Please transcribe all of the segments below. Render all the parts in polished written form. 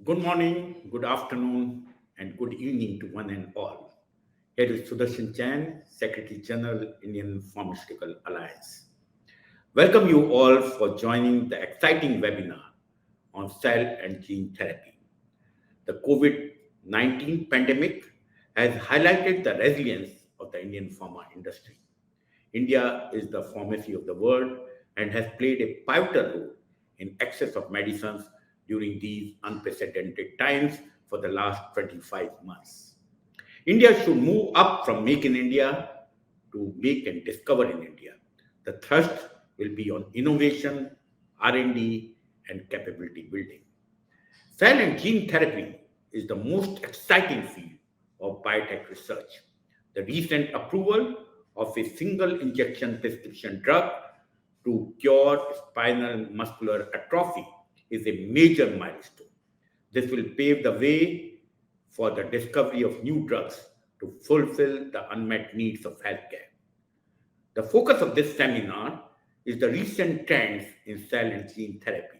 Good morning, good afternoon, and good evening to one and all. Here is Sudarshan Chan, Secretary General, Indian Pharmaceutical Alliance. Welcome you all for joining the exciting webinar on cell and gene therapy. The COVID 19 pandemic has highlighted the resilience of the Indian pharma industry. India is the pharmacy of the world and has played a pivotal role in access of medicines during these unprecedented times for the last 25 months. India should move up from Make in India to Make and Discover in India. The thrust will be on innovation, R&D, and capability building. Cell and gene therapy is the most exciting field of biotech research. The recent approval of a single injection prescription drug to cure spinal muscular atrophy is a major milestone. This will pave the way for the discovery of new drugs to fulfill the unmet needs of healthcare. The focus of this seminar is the recent trends in cell and gene therapy.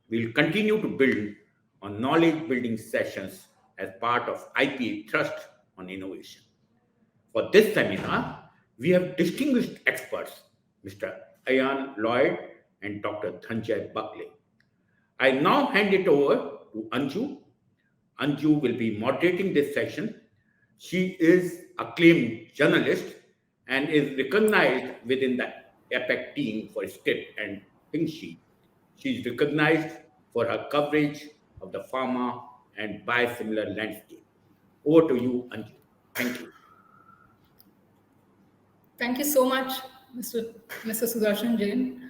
We'll continue to build on knowledge building sessions as part of IPA Trust on Innovation. For this seminar, we have distinguished experts, Mr. Lloyd and Dr. Dhananjay Bakle. I now hand it over to Anju. Anju will be moderating this session. She is acclaimed journalist and is recognized within the APEC team for script and pink sheet. She is recognized for her coverage of the pharma and biosimilar landscape. Over to you, Anju. Thank you. Thank you so much, Mr. Sudarshan Jain.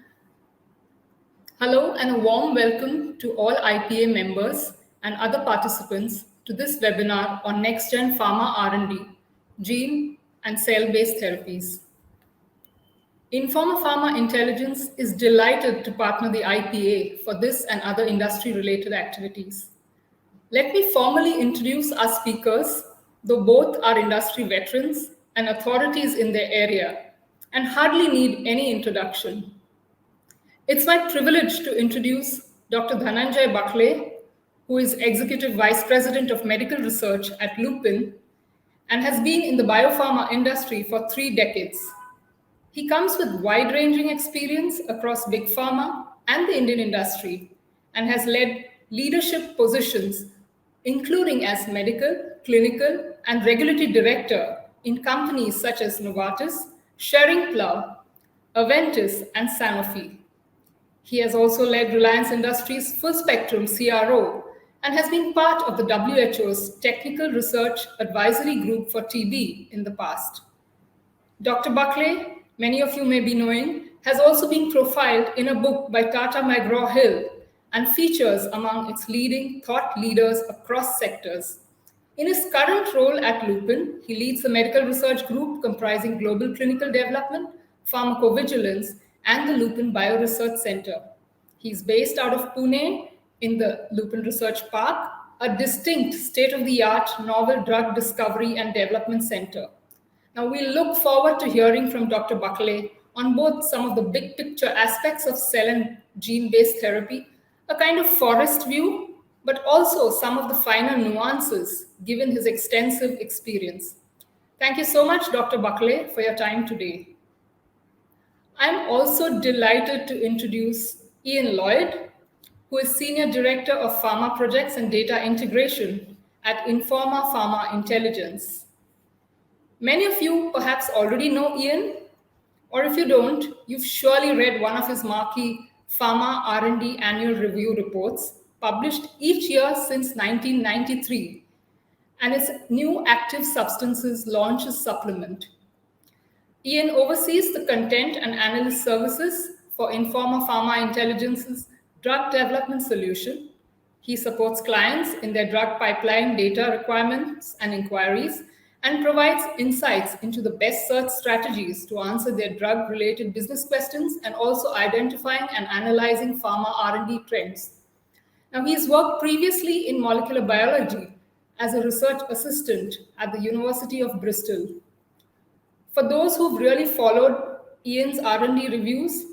Hello and a warm welcome to all IPA members and other participants to this webinar on next-gen pharma R&D, gene and cell-based therapies. Informa Pharma Intelligence is delighted to partner the IPA for this and other industry-related activities. Let me formally introduce our speakers, though both are industry veterans and authorities in their area, and hardly need any introduction. It's my privilege to introduce Dr. Dhananjay Bakle, who is Executive Vice President of Medical Research at Lupin and has been in the biopharma industry for 3 decades. He comes with wide-ranging experience across big pharma and the Indian industry and has led leadership positions, including as medical, clinical, and regulatory director in companies such as Novartis, Schering-Plough, Aventis, and Sanofi. He has also led Reliance Industries' full-spectrum CRO and has been part of the WHO's Technical Research Advisory Group for TB in the past. Dr. Bakle, many of you may be knowing, has also been profiled in a book by Tata McGraw-Hill and features among its leading thought leaders across sectors. In his current role at Lupin, he leads the medical research group comprising global clinical development, pharmacovigilance, and the Lupin Bioresearch Center. He's based out of Pune in the Lupin Research Park, a distinct state-of-the-art novel drug discovery and development center. Now, we look forward to hearing from Dr. Bakle on both some of the big picture aspects of cell and gene-based therapy, a kind of forest view, but also some of the finer nuances given his extensive experience. Thank you so much, Dr. Bakle, for your time today. I'm also delighted to introduce Ian Lloyd, who is Senior Director of Pharma Projects and Data Integration at Informa Pharma Intelligence. Many of you perhaps already know Ian, or if you don't, you've surely read one of his marquee Pharma R&D annual review reports published each year since 1993, and its new active substances launches supplement. Ian oversees the content and analyst services for Informa Pharma Intelligence's drug development solution. He supports clients in their drug pipeline data requirements and inquiries and provides insights into the best search strategies to answer their drug-related business questions and also identifying and analyzing pharma R&D trends. Now, he's worked previously in molecular biology as a research assistant at the University of Bristol. For those who've really followed Ian's R&D reviews,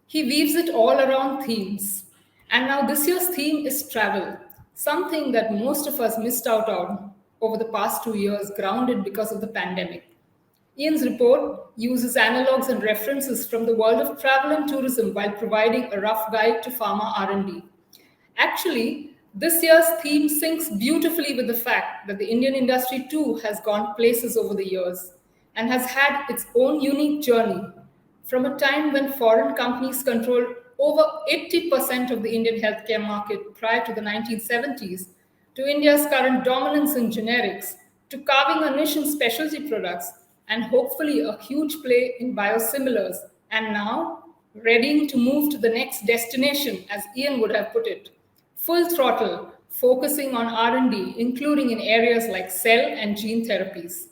he weaves it all around themes. And now this year's theme is travel. something that most of us missed out on over the past 2 years, grounded because of the pandemic. Ian's report uses analogs and references from the world of travel and tourism while providing a rough guide to pharma R&D. Actually, this year's theme syncs beautifully with the fact that the Indian industry too has gone places over the years and has had its own unique journey from a time when foreign companies controlled over 80% of the Indian healthcare market prior to the 1970s, to India's current dominance in generics, to carving a niche in specialty products, and hopefully a huge play in biosimilars, and now readying to move to the next destination, as Ian would have put it. Full throttle, focusing on R&D, including in areas like cell and gene therapies.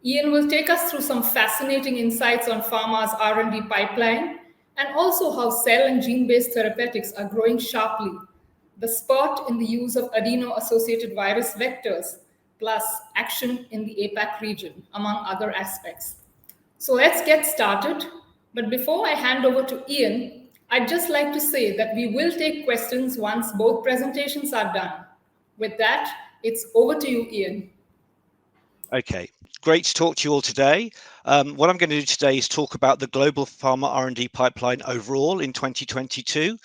Ian will take us through some fascinating insights on pharma's R&D pipeline and also how cell and gene-based therapeutics are growing sharply, the spurt in the use of adeno-associated virus vectors, plus action in the APAC region, among other aspects. So let's get started. But before I hand over to Ian, I'd just like to say that we will take questions once both presentations are done. With that, it's over to you, Ian. Okay, great to talk to you all today. What I'm going to do today is talk about the global pharma R&D pipeline overall in 2022,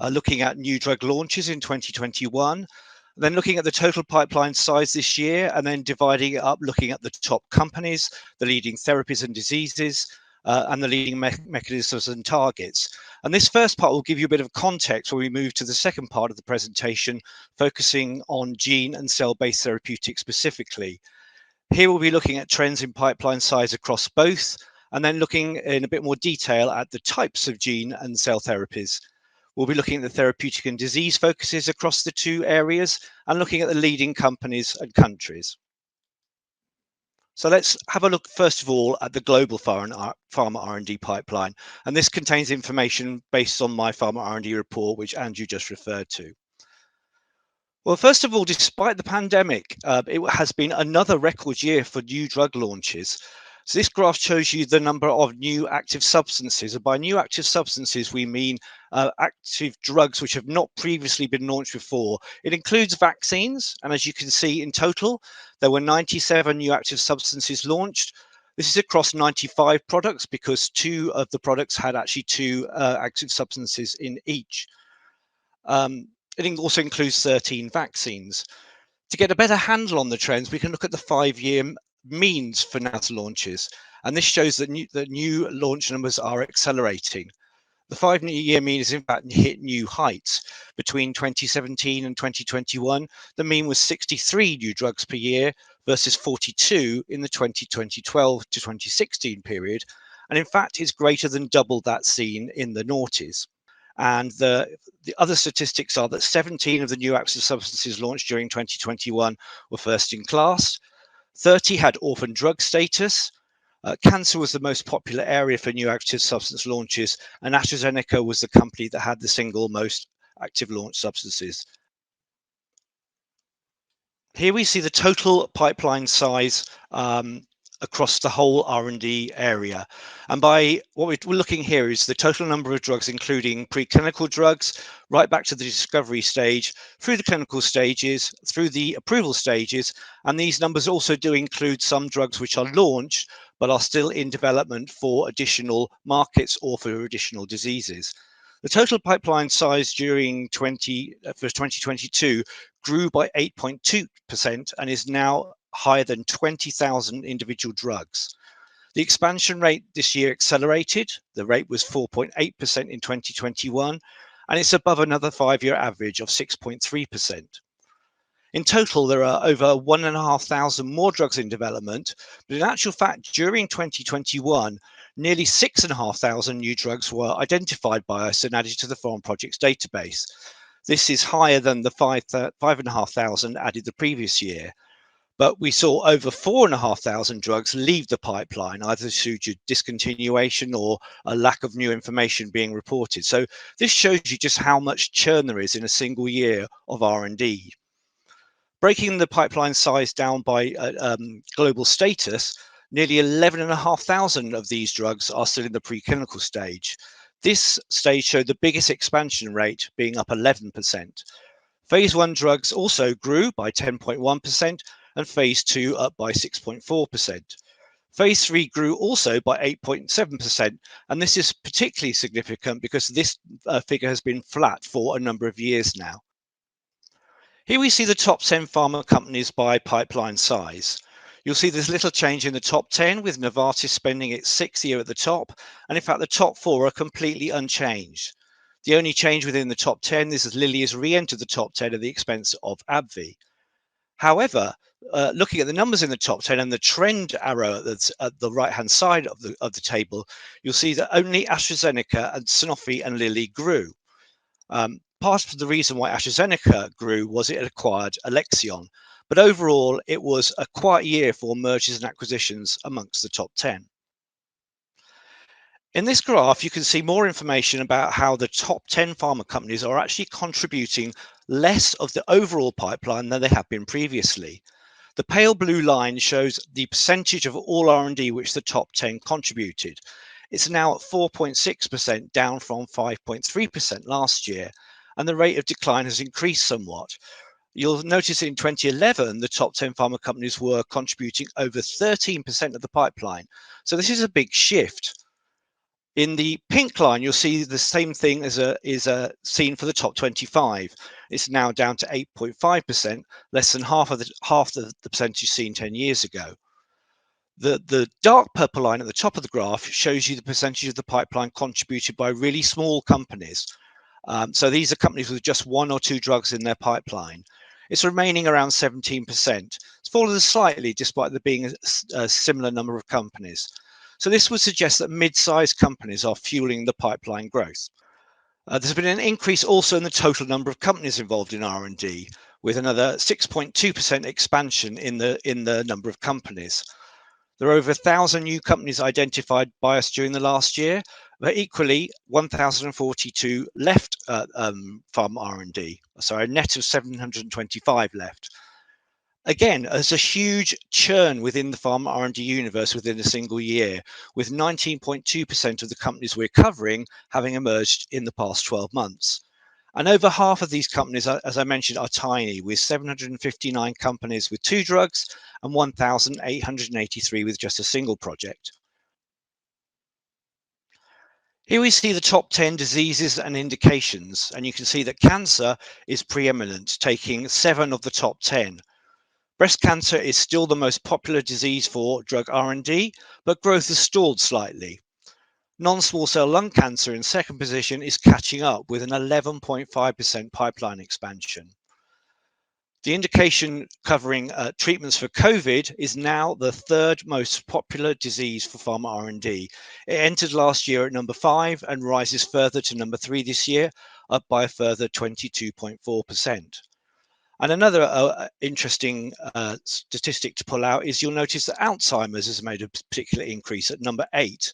looking at new drug launches in 2021, then looking at the total pipeline size this year, and then dividing it up, looking at the top companies, the leading therapies and diseases, and the leading mechanisms and targets. And this first part will give you a bit of context when we move to the second part of the presentation, focusing on gene and cell-based therapeutics specifically. Here we'll be looking at trends in pipeline size across both, and then looking in a bit more detail at the types of gene and cell therapies. We'll be looking at the therapeutic and disease focuses across the two areas and looking at the leading companies and countries. So let's have a look first of all at the global pharma R&D pipeline, and this contains information based on my pharma R&D report, which Andrew just referred to. Well, first of all, despite the pandemic, it has been another record year for new drug launches. So this graph shows you the number of new active substances. And by new active substances, we mean active drugs which have not previously been launched before. It includes vaccines. And as you can see, in total, there were 97 new active substances launched. This is across 95 products because 2 of the products had actually 2 active substances in each. It also includes 13 vaccines. To get a better handle on the trends, we can look at the 5-year means for NASA launches. And this shows that new launch numbers are accelerating. The 5-year mean has in fact hit new heights. Between 2017 and 2021, the mean was 63 new drugs per year versus 42 in the 2012 to 2016 period. And in fact, it's greater than double that seen in the noughties. And the other statistics are that 17 of the new active substances launched during 2021 were first in class. 30 had orphan drug status. Cancer was the most popular area for new active substance launches, and AstraZeneca was the company that had the single most active launch substances. Here we see the total pipeline size across the whole R&D area. And by what we're looking here is the total number of drugs, including preclinical drugs, right back to the discovery stage, through the clinical stages, through the approval stages. And these numbers also do include some drugs which are launched, but are still in development for additional markets or for additional diseases. The total pipeline size during 2022 grew by 8.2% and is now higher than 20,000 individual drugs. The expansion rate this year accelerated. The rate was 4.8% in 2021, and it's above another 5-year average of 6.3%. In total, there are over 1,500 more drugs in development, but in actual fact, during 2021, nearly 6,500 new drugs were identified by us and added to the Pharma projects database. This is higher than the 5,500 added the previous year. But we saw over 4,500 drugs leave the pipeline, either due to discontinuation or a lack of new information being reported. So this shows you just how much churn there is in a single year of R&D. Breaking the pipeline size down by global status, nearly 11,500 of these drugs are still in the preclinical stage. This stage showed the biggest expansion rate, being up 11%. Phase 1 drugs also grew by 10.1% and phase 2 up by 6.4%. Phase 3 grew also by 8.7%, and this is particularly significant because this figure has been flat for a number of years now. Here we see the top 10 pharma companies by pipeline size. You'll see there's little change in the top 10, with Novartis spending its 6th year at the top, and in fact the top 4 are completely unchanged. The only change within the top 10 is that Lilly has re-entered the top 10 at the expense of AbbVie. However, looking at the numbers in the top 10 and the trend arrow that's at the right-hand side of the table, you'll see that only AstraZeneca and Sanofi and Lilly grew. Part of the reason why AstraZeneca grew was it acquired Alexion, but overall it was a quiet year for mergers and acquisitions amongst the top 10. In this graph, you can see more information about how the top 10 pharma companies are actually contributing less of the overall pipeline than they have been previously. The pale blue line shows the percentage of all R&D which the top 10 contributed. It's now at 4.6%, down from 5.3% last year, and the rate of decline has increased somewhat. You'll notice in 2011, the top 10 pharma companies were contributing over 13% of the pipeline. So this is a big shift. In the pink line, you'll see the same thing as is seen for the top 25. It's now down to 8.5%, less than half the percentage seen 10 years ago. The dark purple line at the top of the graph shows you the percentage of the pipeline contributed by really small companies. So these are companies with just 1 or 2 drugs in their pipeline. It's remaining around 17%. It's fallen slightly despite there being a similar number of companies. So this would suggest that mid-sized companies are fueling the pipeline growth. There's been an increase also in the total number of companies involved in R&D, with another 6.2% expansion in the number of companies. There are over 1,000 new companies identified by us during the last year, but equally 1,042 left pharma R&D. So a net of 725 left. Again, there's a huge churn within the pharma R&D universe within a single year, with 19.2% of the companies we're covering having emerged in the past 12 months. And over half of these companies, as I mentioned, are tiny, with 759 companies with 2 drugs and 1,883 with just a single project. Here we see the top 10 diseases and indications, and you can see that cancer is preeminent, taking 7 of the top 10. Breast cancer is still the most popular disease for drug R&D, but growth has stalled slightly. Non-small cell lung cancer in second position is catching up with an 11.5% pipeline expansion. The indication covering treatments for COVID is now the 3rd most popular disease for pharma R&D. It entered last year at number 5 and rises further to number 3 this year, up by a further 22.4%. And another interesting statistic to pull out is you'll notice that Alzheimer's has made a particular increase at number 8.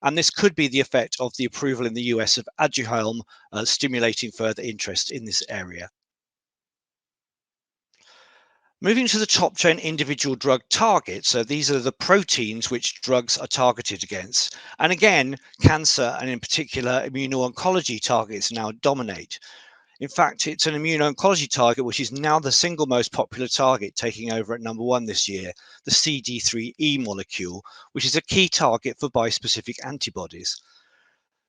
And this could be the effect of the approval in the US of Aduhelm, stimulating further interest in this area. Moving to the top 10 individual drug targets, so these are the proteins which drugs are targeted against. And again, cancer and in particular immuno-oncology targets now dominate. In fact, it's an immuno-oncology target which is now the single most popular target, taking over at number 1 this year, the CD3E molecule, which is a key target for bispecific antibodies.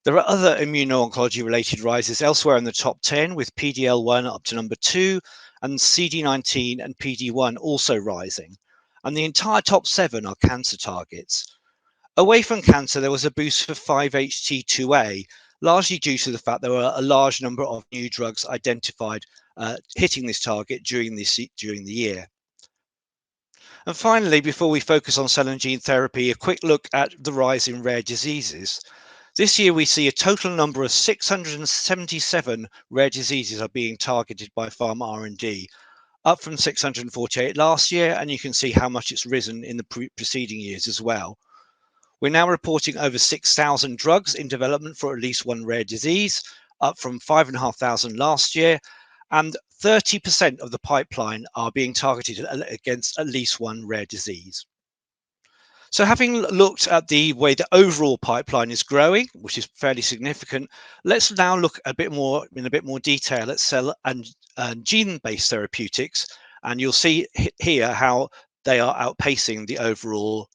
There are other immuno-oncology related rises elsewhere in the top 10, with PD-L1 up to number 2 and CD19 and PD-1 also rising. And the entire top 7 are cancer targets. Away from cancer, there was a boost for 5-HT2A, largely due to the fact there were a large number of new drugs identified hitting this target during the year. And finally, before we focus on cell and gene therapy, a quick look at the rise in rare diseases. This year, we see a total number of 677 rare diseases are being targeted by pharma R&D, up from 648 last year, and you can see how much it's risen in the preceding years as well. We're now reporting over 6,000 drugs in development for at least one rare disease, up from 5,500 last year, and 30% of the pipeline are being targeted against at least one rare disease. So having looked at the way the overall pipeline is growing, which is fairly significant, let's now look a bit more in a bit more detail at cell and gene-based therapeutics, and you'll see here how they are outpacing the overall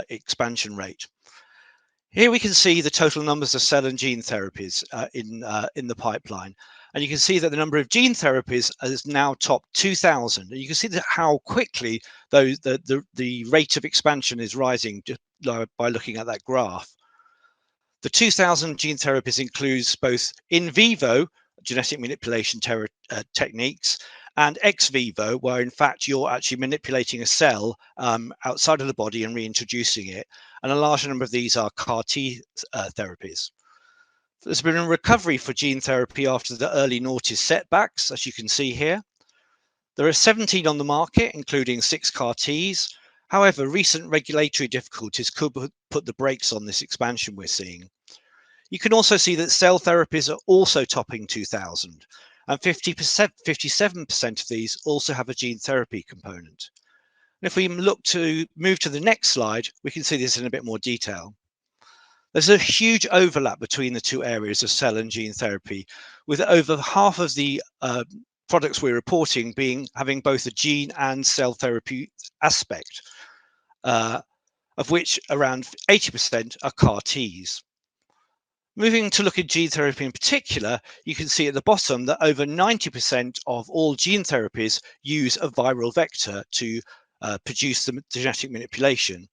expansion rate. Here we can see the total numbers of cell and gene therapies in the pipeline. And you can see that the number of gene therapies is now topped 2,000. And you can see that how quickly the rate of expansion is rising just by looking at that graph. The 2,000 gene therapies includes both in vivo genetic manipulation techniques and ex vivo, where in fact you're actually manipulating a cell outside of the body and reintroducing it. And a large number of these are CAR T therapies. There's been a recovery for gene therapy after the early noughties setbacks, as you can see here. There are 17 on the market, including 6 CAR Ts. However, recent regulatory difficulties could put the brakes on this expansion we're seeing. You can also see that cell therapies are also topping 2,000, and 57% of these also have a gene therapy component. And if we look to move to the next slide, we can see this in a bit more detail. There's a huge overlap between the two areas of cell and gene therapy, with over half of the products we're reporting having both a gene and cell therapy aspect, of which around 80% are CAR Ts. Moving to look at gene therapy in particular, you can see at the bottom that over 90% of all gene therapies use a viral vector to produce the genetic manipulation.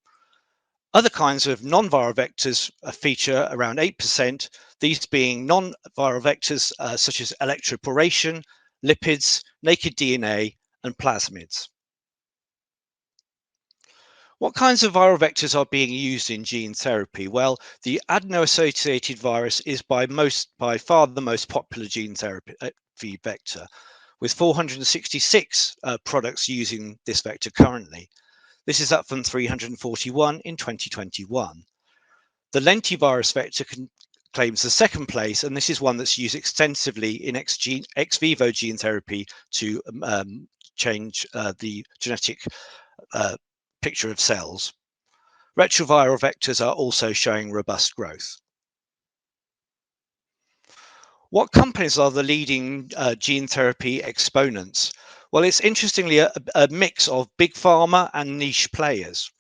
Other kinds of non-viral vectors feature around 8%, these being non-viral vectors such as electroporation, lipids, naked DNA, and plasmids. What kinds of viral vectors are being used in gene therapy? Well, the adeno-associated virus is by far the most popular gene therapy vector, with 466 products using this vector currently. This is up from 341 in 2021. The lentivirus vector claims the second place, and this is one that's used extensively in ex vivo gene therapy to change the genetic picture of cells. Retroviral vectors are also showing robust growth. What companies are the leading gene therapy exponents? Well, it's interestingly a mix of big pharma and niche players.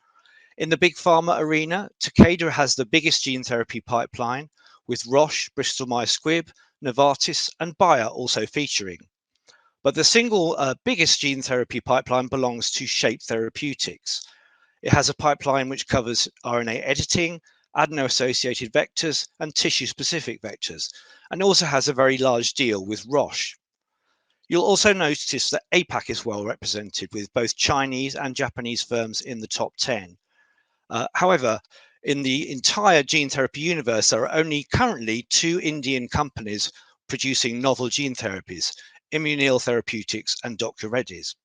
In the big pharma arena, Takeda has the biggest gene therapy pipeline, with Roche, Bristol Myers Squibb, Novartis, and Bayer also featuring. But the single biggest gene therapy pipeline belongs to Shape Therapeutics. It has a pipeline which covers RNA editing, adeno-associated vectors, and tissue-specific vectors, and also has a very large deal with Roche. You'll also notice that APAC is well represented, with both Chinese and Japanese firms in the top 10. However, in the entire gene therapy universe, there are only currently 2 Indian companies producing novel gene therapies, Immunil Therapeutics and Dr. Reddy's.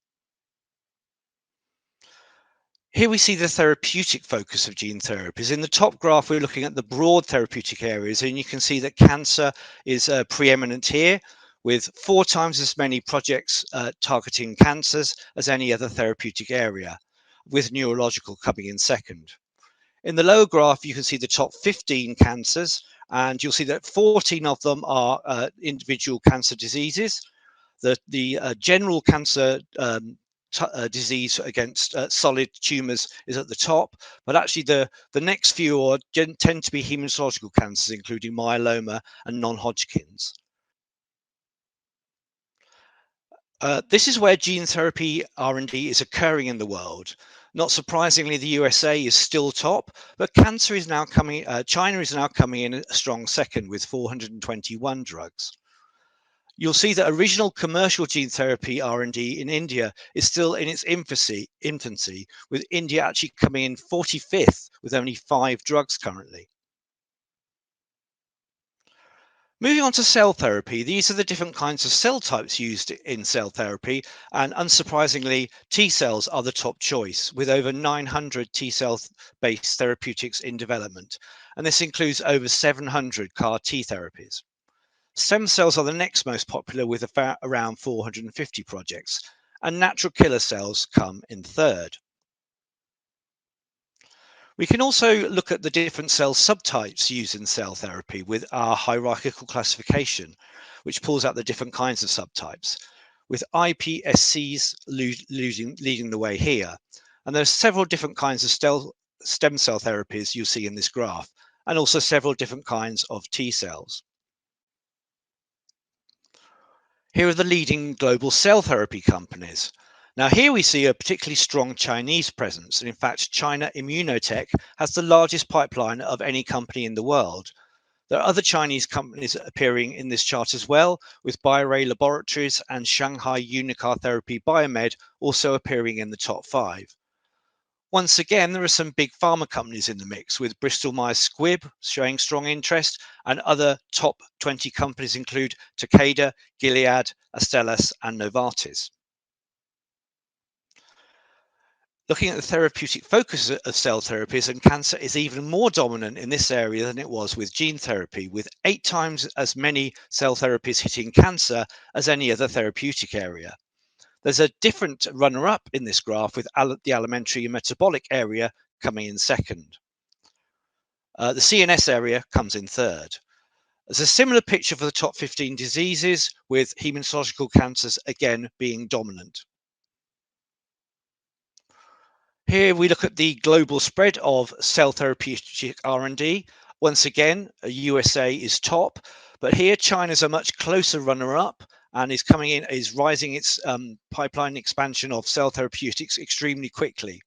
Here we see the therapeutic focus of gene therapies. In the top graph, we're looking at the broad therapeutic areas, and you can see that cancer is preeminent here, with 4 times as many projects targeting cancers as any other therapeutic area, with neurological coming in second. In the lower graph, you can see the top 15 cancers, and you'll see that 14 of them are individual cancer diseases. The general cancer disease against solid tumors is at the top, but actually the next few tend to be hematological cancers, including myeloma and non-Hodgkin's. This is where gene therapy R&D is occurring in the world. Not surprisingly, the USA is still top, but cancer is now coming. China is now coming in a strong second with 421 drugs. You'll see that original commercial gene therapy R&D in India is still in its infancy, with India actually coming in 45th with only 5 drugs currently. Moving on to cell therapy, these are the different kinds of cell types used in cell therapy, and unsurprisingly, T cells are the top choice, with over 900 T cell-based therapeutics in development, and this includes over 700 CAR T therapies. Stem cells are the next most popular, with around 450 projects, and natural killer cells come in third. We can also look at the different cell subtypes used in cell therapy with our hierarchical classification, which pulls out the different kinds of subtypes, with iPSCs leading the way here. And there are several different kinds of stem cell therapies you see in this graph, and also several different kinds of T cells. Here are the leading global cell therapy companies. Now here we see a particularly strong Chinese presence, and in fact China Immunotech has the largest pipeline of any company in the world. There are other Chinese companies appearing in this chart as well, with BioRay Laboratories and Shanghai Unicar Therapy Biomed also appearing in the top 5. Once again, there are some big pharma companies in the mix, with Bristol Myers Squibb showing strong interest, and other top 20 companies include Takeda, Gilead, Astellas, and Novartis. Looking at the therapeutic focus of cell therapies, and cancer is even more dominant in this area than it was with gene therapy, with 8 times as many cell therapies hitting cancer as any other therapeutic area. There's a different runner-up in this graph, with the alimentary and metabolic area coming in second. The CNS area comes in third. There's a similar picture for the top 15 diseases, with hematological cancers again being dominant. Here we look at the global spread of cell therapeutic R&D. Once again, USA is top, but here China's a much closer runner-up and is rising its pipeline expansion of cell therapeutics extremely quickly.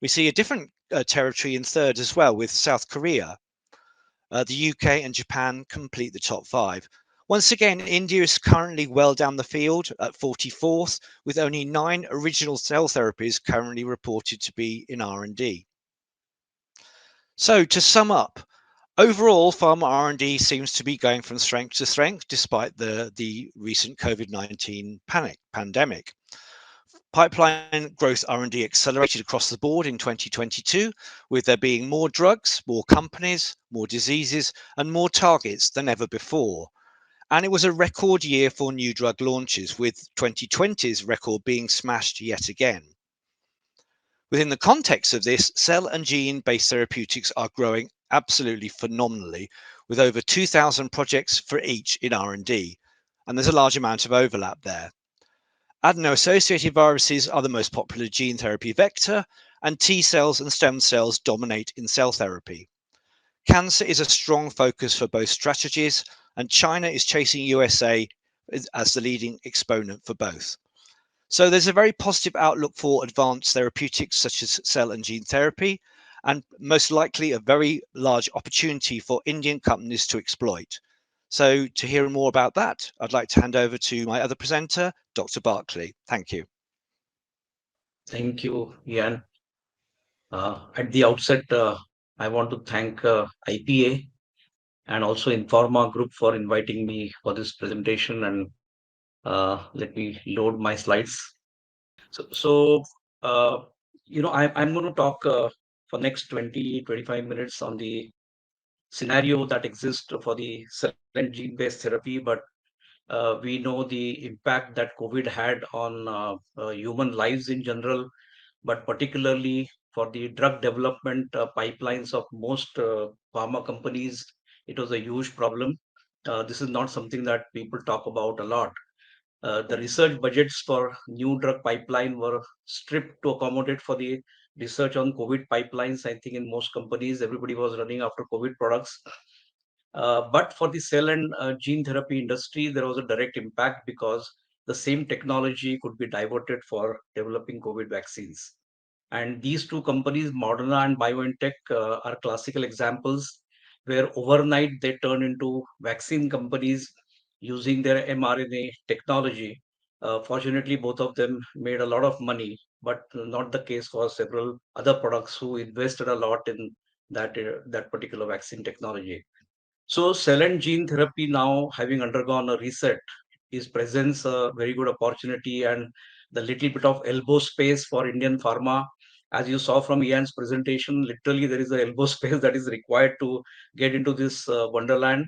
We see a different territory in third as well, with South Korea. The UK and Japan complete the top 5. Once again, India is currently well down the field at 44th, with only 9 original cell therapies currently reported to be in R&D. So to sum up, overall, pharma R&D seems to be going from strength to strength despite the recent COVID-19 pandemic. Pipeline growth R&D accelerated across the board in 2022, with there being more drugs, more companies, more diseases, and more targets than ever before. And it was a record year for new drug launches, with 2020's record being smashed yet again. Within the context of this, cell and gene-based therapeutics are growing absolutely phenomenally, with over 2,000 projects for each in R&D, and there's a large amount of overlap there. Adeno-associated viruses are the most popular gene therapy vector, and T cells and stem cells dominate in cell therapy. Cancer is a strong focus for both strategies, and China is chasing USA as the leading exponent for both. So there's a very positive outlook for advanced therapeutics such as cell and gene therapy, and most likely a very large opportunity for Indian companies to exploit. So to hear more about that, I'd like to hand over to my other presenter, Dr. Barkley. Thank you. Thank you, Ian. At the outset, I want to thank IPA and also Informa Group for inviting me for this presentation. And let me load my slides. So I'm going to talk for next 20-25 minutes on the scenario that exists for the cell and gene-based therapy, but we know the impact that COVID had on human lives in general, but particularly for the drug development pipelines of most pharma companies, it was a huge problem. This is not something that people talk about a lot. The research budgets for new drug pipeline were stripped to accommodate for the research on COVID pipelines. I think in most companies, everybody was running after COVID products. But for the cell and gene therapy industry, there was a direct impact because the same technology could be diverted for developing COVID vaccines. And these two companies, Moderna and BioNTech, are classical examples where overnight they turn into vaccine companies using their mRNA technology. Fortunately, both of them made a lot of money, but not the case for several other products who invested a lot in that particular vaccine technology. So cell and gene therapy now having undergone a reset is presents a very good opportunity and the little bit of elbow space for Indian pharma. As you saw from Ian's presentation, literally there is a elbow space that is required to get into this wonderland.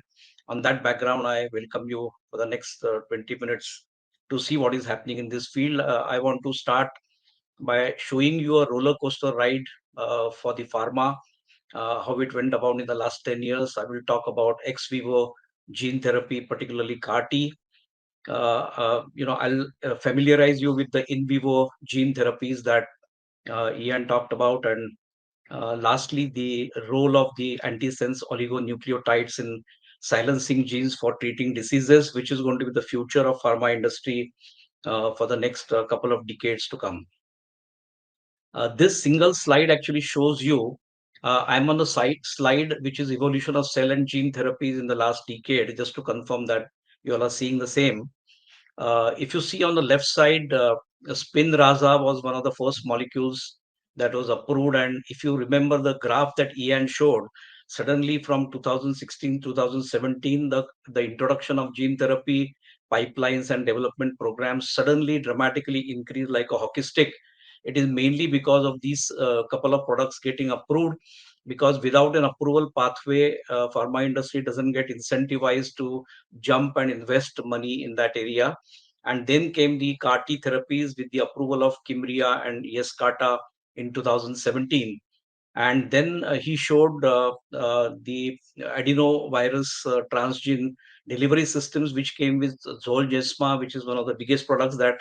On that background, I welcome you for the next 20 minutes to see what is happening in this field. I want to start by showing you a roller coaster ride for the pharma how it went about in the last 10 years. I will talk about ex vivo gene therapy, particularly CAR T. I'll familiarize you with the in vivo gene therapies that Ian talked about, and lastly, the role of the antisense oligonucleotides in silencing genes for treating diseases, which is going to be the future of pharma industry for the next couple of decades to come. This single slide actually shows you, I'm on the slide, which is evolution of cell and gene therapies in the last decade, just to confirm that you all are seeing the same. If you see on the left side, Spinraza was one of the first molecules that was approved. And if you remember the graph that Ian showed, suddenly from 2016, 2017, the introduction of gene therapy pipelines and development programs suddenly dramatically increased like a hockey stick. It is mainly because of these couple of products getting approved, because without an approval pathway, pharma industry doesn't get incentivized to jump and invest money in that area. And then came the CAR T therapies with the approval of Kimria and Yescarta in 2017. And then he showed the adenovirus transgene delivery systems, which came with Zolgensma, which is one of the biggest products that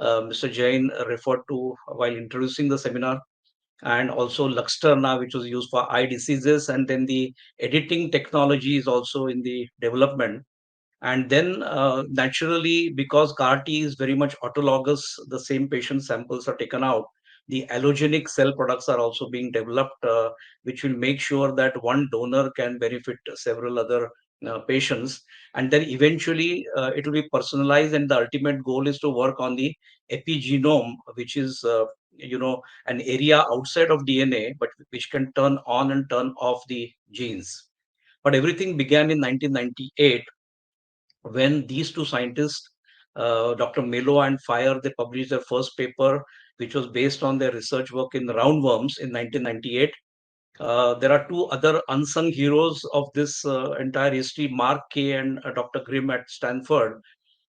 Mr. Jain referred to while introducing the seminar, and also Luxturna, which was used for eye diseases. And then the editing technology is also in the development. And then naturally, because CAR T is very much autologous, the same patient samples are taken out. The allogenic cell products are also being developed, which will make sure that one donor can benefit several other patients. And then eventually it will be personalized, and the ultimate goal is to work on the epigenome, which is an area outside of DNA, but which can turn on and turn off the genes. But everything began in 1998 when these two scientists, Dr. Melo and Fire, they published their first paper, which was based on their research work in roundworms in 1998. There are two other unsung heroes of this entire history, Mark Kay and Dr. Grimm at Stanford,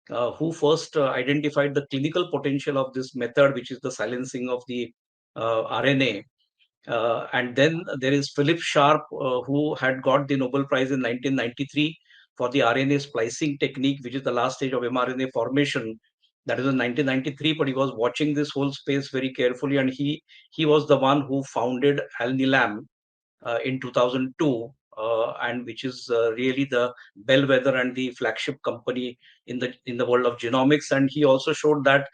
who first identified the clinical potential of this method, which is the silencing of the RNA. And then there is Philip Sharp, who had got the Nobel Prize in 1993 for the RNA splicing technique, which is the last stage of mRNA formation. That is in 1993, but he was watching this whole space very carefully, and he was the one who founded Alnilam in 2002, and which is really the bellwether and the flagship company in the world of genomics. And he also showed that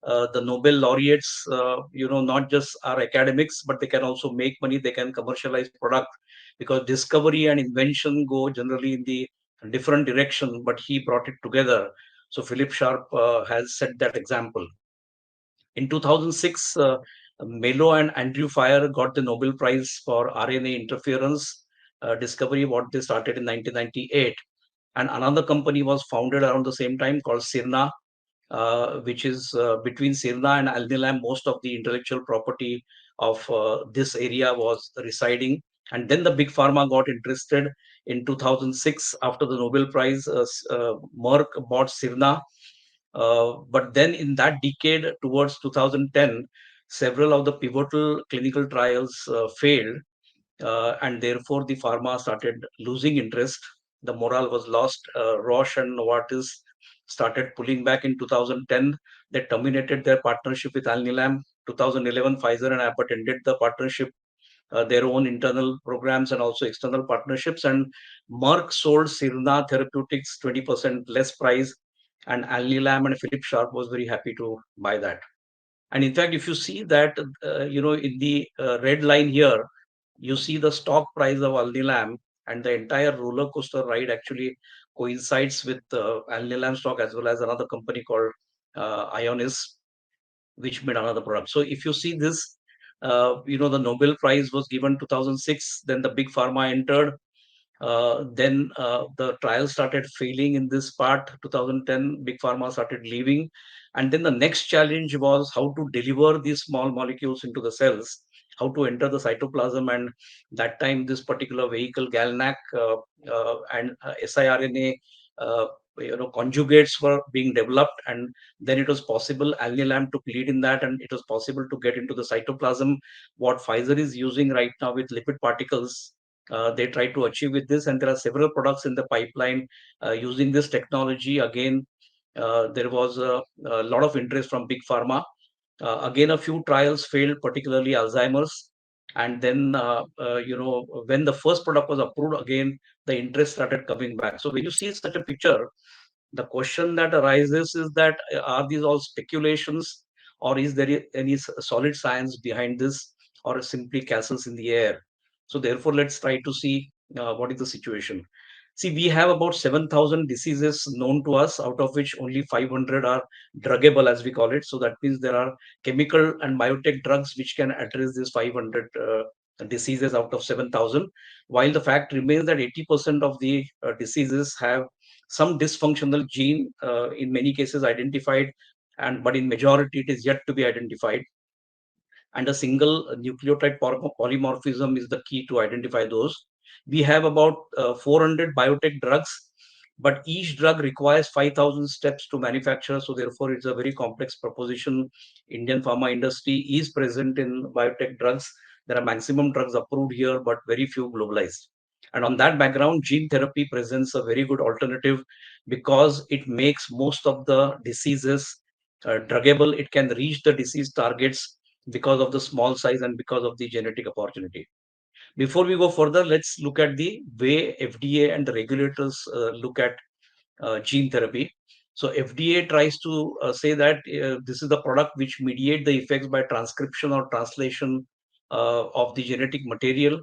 the Nobel laureates, not just are academics, but they can also make money. They can commercialize product, because discovery and invention go generally in the different direction, but he brought it together. So Philip Sharp has set that example. In 2006, Melo and Andrew Fire got the Nobel Prize for RNA interference discovery, what they started in 1998. And another company was founded around the same time called Sirna, which is between Sirna and Alnilam. Most of the intellectual property of this area was residing. And then the big pharma got interested in 2006 after the Nobel Prize. Merck bought Sirna. But then in that decade, towards 2010, several of the pivotal clinical trials failed, and therefore the pharma started losing interest. The morale was lost. Roche and Novartis started pulling back in 2010. They terminated their partnership with Alnilam. 2011, Pfizer and Abbott ended the partnership, their own internal programs and also external partnerships. And Merck sold Sirna Therapeutics 20% less price, and Alnilam and Philip Sharp was very happy to buy that. And in fact, if you see that, in the red line here, you see the stock price of Alnilam, and the entire roller coaster ride actually coincides with Alnilam stock, as well as another company called Ionis, which made another product. So if you see this, the Nobel Prize was given 2006, then the big pharma entered. Then the trials started failing in this part. 2010, big pharma started leaving. And then the next challenge was how to deliver these small molecules into the cells, how to enter the cytoplasm. And that time, this particular vehicle, GalNAc and siRNA conjugates were being developed, and then it was possible, alnilam took lead in that, and it was possible to get into the cytoplasm. What Pfizer is using right now with lipid particles, they try to achieve with this, and there are several products in the pipeline using this technology. Again, there was a lot of interest from big pharma. Again, a few trials failed, particularly Alzheimer's. And then, when the first product was approved, again, the interest started coming back. So when you see such a picture, the question that arises is that are these all speculations, or is there any solid science behind this, or simply castles in the air? So therefore, let's try to see what is the situation. See, we have about 7,000 diseases known to us, out of which only 500 are druggable, as we call it. So that means there are chemical and biotech drugs which can address these 500 diseases out of 7,000. While the fact remains that 80% of the diseases have some dysfunctional gene, in many cases identified, and but in majority it is yet to be identified. And a single nucleotide polymorphism is the key to identify those. We have about 400 biotech drugs, but each drug requires 5,000 steps to manufacture. So therefore, it's a very complex proposition. Indian pharma industry is present in biotech drugs. There are maximum drugs approved here, but very few globalized. And on that background, gene therapy presents a very good alternative because it makes most of the diseases druggable. It can reach the disease targets because of the small size and because of the genetic opportunity. Before we go further, let's look at the way FDA and the regulators look at gene therapy. So FDA tries to say that this is the product which mediate the effects by transcription or translation of the genetic material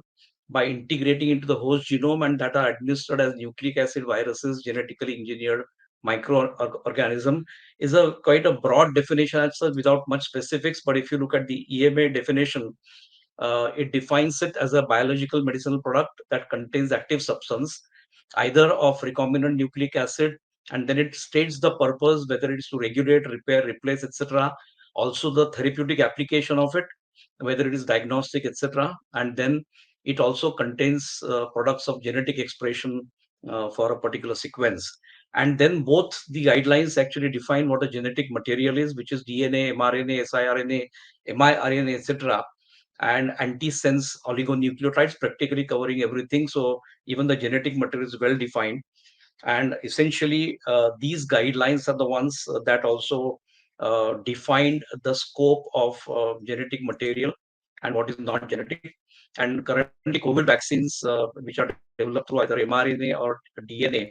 by integrating into the host genome, and that are administered as nucleic acid viruses, genetically engineered microorganism, is a quite a broad definition answer without much specifics. But if you look at the EMA definition, it defines it as a biological medicinal product that contains active substance, either of recombinant nucleic acid, and then it states the purpose, whether it's to regulate, repair, replace, etc. Also, the therapeutic application of it, whether it is diagnostic, etc. And then it also contains products of genetic expression for a particular sequence. And then both the guidelines actually define what a genetic material is, which is DNA, mRNA, siRNA, miRNA, etc., and antisense oligonucleotides, practically covering everything. So even the genetic material is well defined. And essentially, these guidelines are the ones that also defined the scope of genetic material and what is not genetic. And currently, COVID vaccines, which are developed through either mRNA or DNA,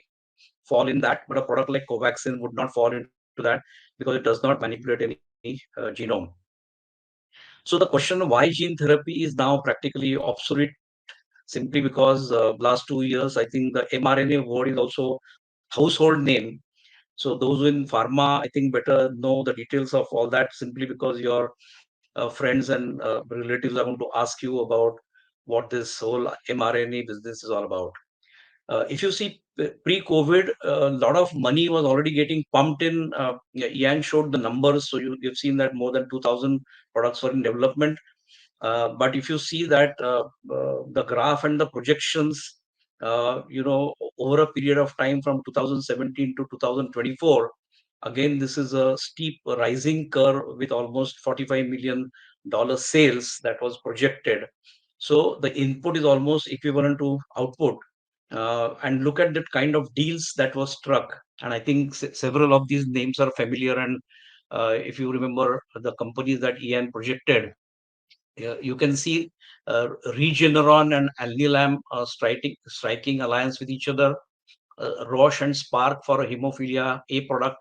fall in that. But a product like Covaxin would not fall into that because it does not manipulate any genome. So the question why gene therapy is now practically obsolete, simply because last 2 years, I think the mRNA word is also household name. So those in pharma, I think, better know the details of all that, simply because your friends and relatives are going to ask you about what this whole mRNA business is all about. If you see pre-COVID, a lot of money was already getting pumped in. Ian showed the numbers, so you've seen that more than 2,000 products were in development. But if you see that the graph and the projections, over a period of time from 2017 to 2024, again, this is a steep rising curve with almost $45 million sales that was projected. So the input is almost equivalent to output. And look at the kind of deals that was struck. And I think several of these names are familiar. And if you remember the companies that Ian projected, you can see Regeneron and Alnilam striking alliance with each other. Roche and Spark for a hemophilia A product,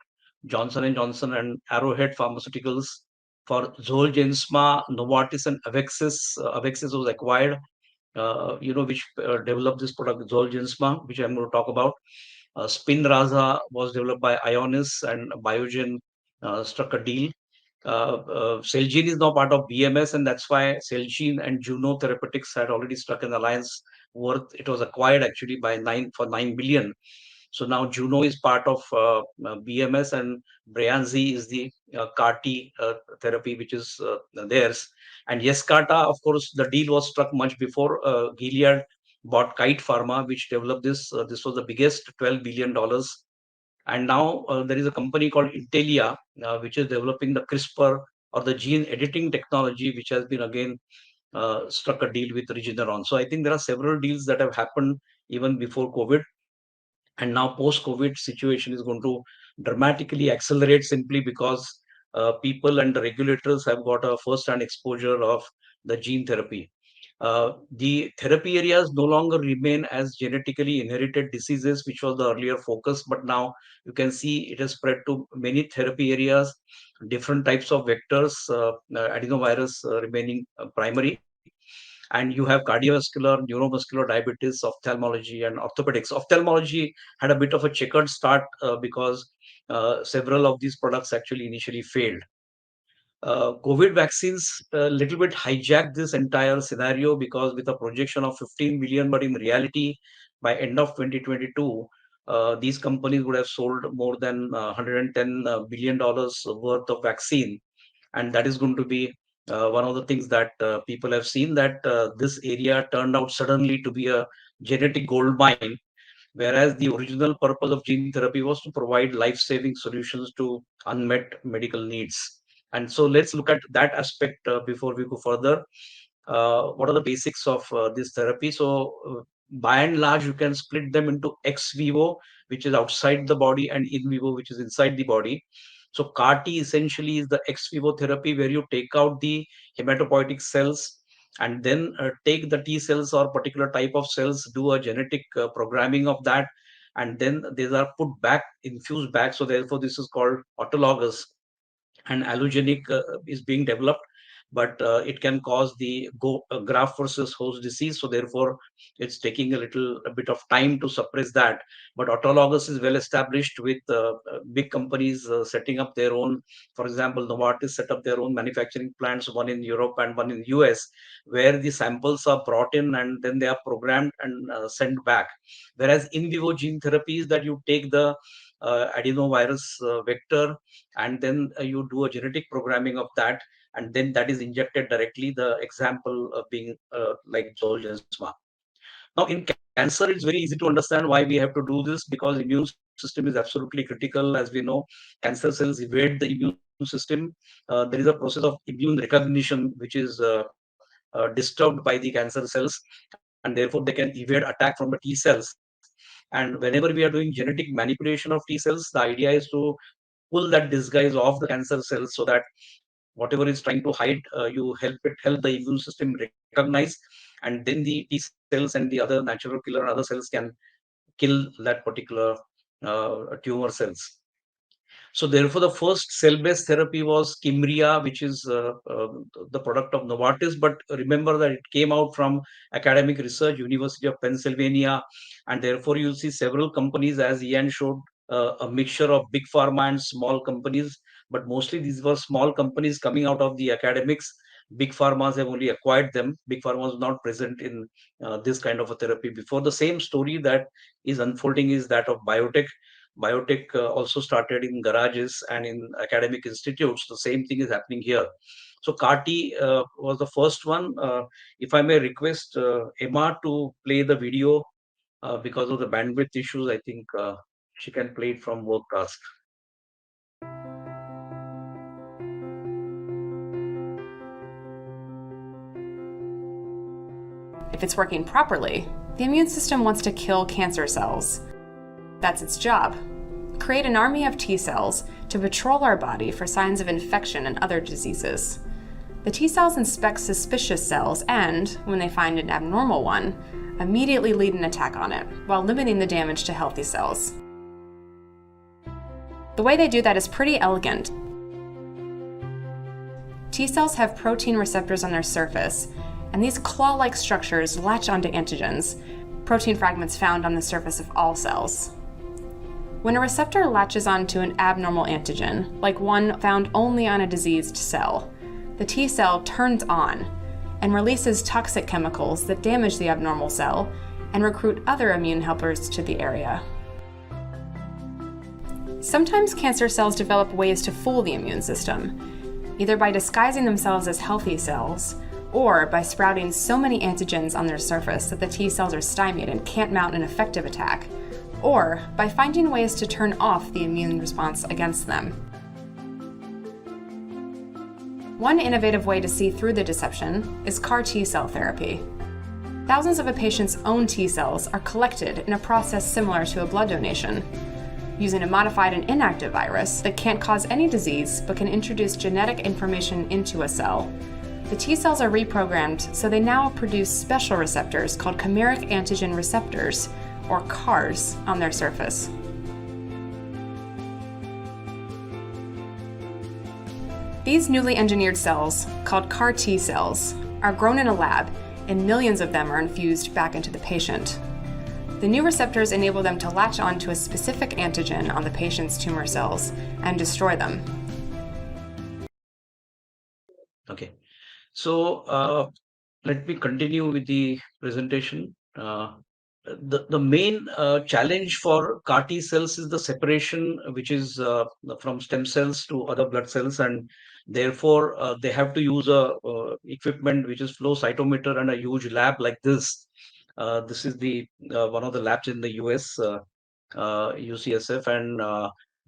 Johnson and Johnson and Arrowhead Pharmaceuticals for Zolgensma, Novartis and Avexis. Avexis was acquired, which developed this product Zolgensma, which I'm going to talk about. Spinraza was developed by Ionis, and Biogen struck a deal. Celgene is now part of BMS, and that's why Celgene and Juno Therapeutics had already struck an alliance worth. It was acquired actually by 9 billion. So now Juno is part of BMS, and Breyanzi is the CAR-T therapy, which is theirs. And Yescarta, of course, the deal was struck much before. Gilead bought Kite Pharma, which developed this. This was the biggest $12 billion. And now there is a company called Intelia, which is developing the CRISPR or the gene editing technology, which has been again struck a deal with Regeneron. So I think there are several deals that have happened even before COVID. And now post-COVID situation is going to dramatically accelerate simply because people and the regulators have got a first-hand exposure of the gene therapy. The therapy areas no longer remain as genetically inherited diseases, which was the earlier focus, but now you can see it has spread to many therapy areas, different types of vectors, adenovirus remaining primary. And you have cardiovascular, neuromuscular, diabetes, ophthalmology, and orthopedics. Ophthalmology had a bit of a checkered start because several of these products actually initially failed. COVID vaccines a little bit hijacked this entire scenario because with a projection of 15 million, but in reality, by end of 2022, these companies would have sold more than $110 billion worth of vaccine. And that is going to be one of the things that people have seen, that this area turned out suddenly to be a genetic gold mine, whereas the original purpose of gene therapy was to provide life-saving solutions to unmet medical needs. And so let's look at that aspect before we go further. What are the basics of this therapy? So by and large, you can split them into ex vivo, which is outside the body, and in vivo, which is inside the body. So CAR T essentially is the ex vivo therapy where you take out the hematopoietic cells and then take the T cells or particular type of cells, do a genetic programming of that, and then these are put back, infused back. So therefore, this is called autologous. And allogenic is being developed, but it can cause the graft versus host disease. So therefore, it's taking a bit of time to suppress that. But autologous is well established with big companies setting up their own. For example, Novartis set up their own manufacturing plants, one in Europe and one in US, where the samples are brought in and then they are programmed and sent back. Whereas in vivo gene therapy is that you take the adenovirus vector, and then you do a genetic programming of that, and then that is injected directly, the example being like Zolgensma. Now in cancer, it's very easy to understand why we have to do this, because immune system is absolutely critical. As we know, cancer cells evade the immune system. There is a process of immune recognition which is disturbed by the cancer cells, and therefore they can evade attack from the T cells. And whenever we are doing genetic manipulation of T cells, the idea is to pull that disguise off the cancer cells so that whatever is trying to hide, you help the immune system recognize, and then the T cells and the other natural killer and other cells can kill that particular tumor cells. So therefore, the first cell-based therapy was Kymria, which is the product of Novartis. But remember that it came out from academic research, University of Pennsylvania, and therefore you see several companies, as Ian showed, a mixture of big pharma and small companies. But mostly these were small companies coming out of the academics. Big pharmas have only acquired them. Big pharma was not present in this kind of a therapy before. The same story that is unfolding is that of biotech. Biotech also started in garages and in academic institutes. The same thing is happening here. So CAR T was the first one. If I may request Emma to play the video because of the bandwidth issues, I think she can play it from work task. If it's working properly, the immune system wants to kill cancer cells. That's its job. Create an army of T cells to patrol our body for signs of infection and other diseases. The T cells inspect suspicious cells and, when they find an abnormal one, immediately lead an attack on it, while limiting the damage to healthy cells. The way they do that is pretty elegant. T cells have protein receptors on their surface, and these claw-like structures latch onto antigens, protein fragments found on the surface of all cells. When a receptor latches onto an abnormal antigen, like one found only on a diseased cell, the T cell turns on and releases toxic chemicals that damage the abnormal cell and recruit other immune helpers to the area. Sometimes cancer cells develop ways to fool the immune system, either by disguising themselves as healthy cells or by sprouting so many antigens on their surface that the T cells are stymied and can't mount an effective attack, or by finding ways to turn off the immune response against them. One innovative way to see through the deception is CAR T-cell therapy. Thousands of a patient's own T-cells are collected in a process similar to a blood donation. Using a modified and inactive virus that can't cause any disease but can introduce genetic information into a cell, the T-cells are reprogrammed so they now produce special receptors called chimeric antigen receptors, or CARs, on their surface. These newly engineered cells, called CAR T cells, are grown in a lab, and millions of them are infused back into the patient. The new receptors enable them to latch onto a specific antigen on the patient's tumor cells and destroy them. Okay. So let me continue with the presentation. The main challenge for CAR T cells is the separation, which is from stem cells to other blood cells, and therefore they have to use a equipment which is flow cytometer and a huge lab like this. This is the one of the labs in the US, UCSF, and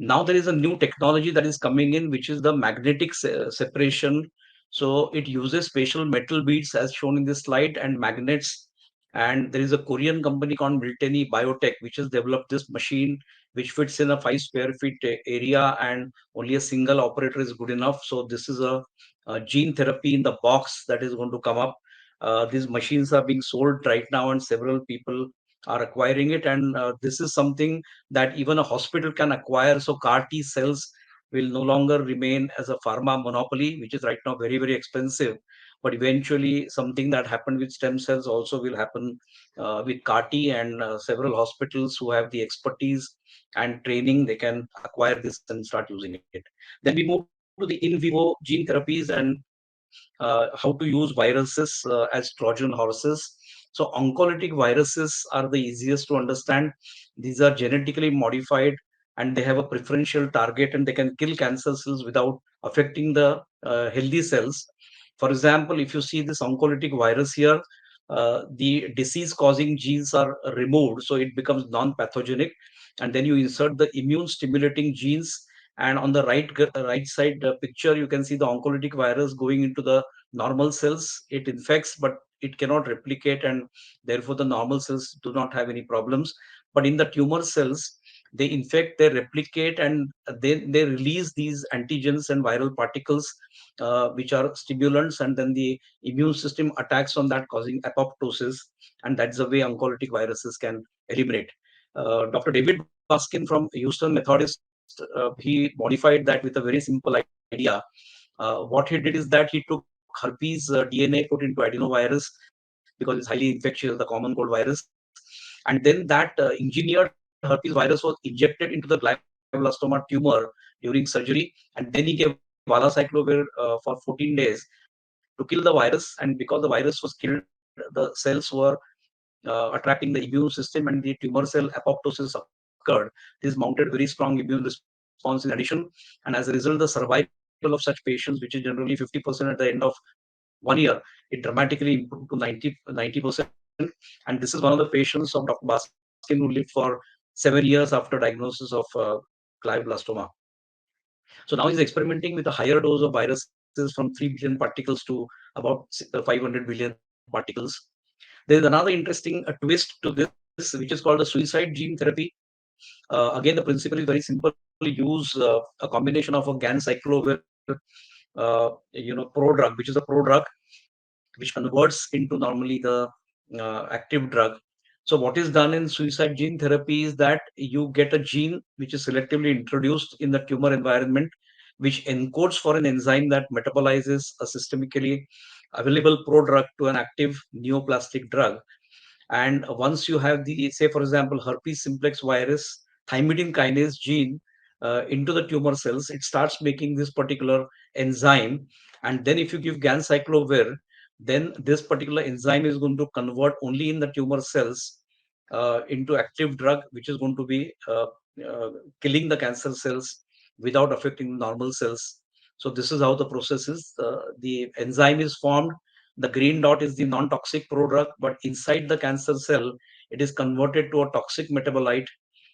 now there is a new technology that is coming in, which is the magnetic separation. So it uses special metal beads as shown in this slide and magnets. And there is a Korean company called Miltenyi Biotech, which has developed this machine, which fits in a 5 square feet area, and only a single operator is good enough. So this is a gene therapy in the box that is going to come up. These machines are being sold right now, and several people are acquiring it. And this is something that even a hospital can acquire. So CAR T cells will no longer remain as a pharma monopoly, which is right now very, very expensive. But eventually, something that happened with stem cells also will happen with CAR T, and several hospitals who have the expertise and training, they can acquire this and start using it. Then we move to the in vivo gene therapies and how to use viruses as Trojan horses. So oncolytic viruses are the easiest to understand. These are genetically modified, and they have a preferential target, and they can kill cancer cells without affecting the healthy cells. For example, if you see this oncolytic virus here, the disease causing genes are removed, so it becomes non-pathogenic. And then you insert the immune stimulating genes, and on the right side picture, you can see the oncolytic virus going into the normal cells. It infects, but it cannot replicate, and therefore the normal cells do not have any problems. But in the tumor cells, they infect, they replicate, and they release these antigens and viral particles, which are stimulants, and then the immune system attacks on that, causing apoptosis. And that's the way oncolytic viruses can eliminate. Dr. David Baskin from Houston Methodist, he modified that with a very simple idea. What he did is that he took herpes DNA, put into adenovirus, because it's highly infectious, the common cold virus. And then that engineered herpes virus was injected into the glioblastoma tumor during surgery. And then he gave valacyclovir for 14 days to kill the virus. And because the virus was killed, the cells were attracting the immune system, and the tumor cell apoptosis occurred. This mounted very strong immune response in addition. And as a result, the survival of such patients, which is generally 50% at the end of 1 year, it dramatically improved to 90%. And this is one of the patients of Dr. Baskin who lived for 7 years after diagnosis of glioblastoma. So now he's experimenting with a higher dose of viruses from 3 billion particles to about 500 billion particles. There is another interesting twist to this, which is called the suicide gene therapy. Again, the principle is very simple. Use a combination of a ganciclovir, prodrug, which is a prodrug, which converts into normally the active drug. So what is done in suicide gene therapy is that you get a gene which is selectively introduced in the tumor environment, which encodes for an enzyme that metabolizes a systemically available prodrug to an active neoplastic drug. And once you have the, say, for example, herpes simplex virus thymidine kinase gene into the tumor cells, it starts making this particular enzyme. And then if you give ganciclovir, then this particular enzyme is going to convert only in the tumor cells into active drug, which is going to be killing the cancer cells without affecting normal cells. So this is how the process is. The enzyme is formed. The green dot is the non-toxic prodrug, but inside the cancer cell, it is converted to a toxic metabolite.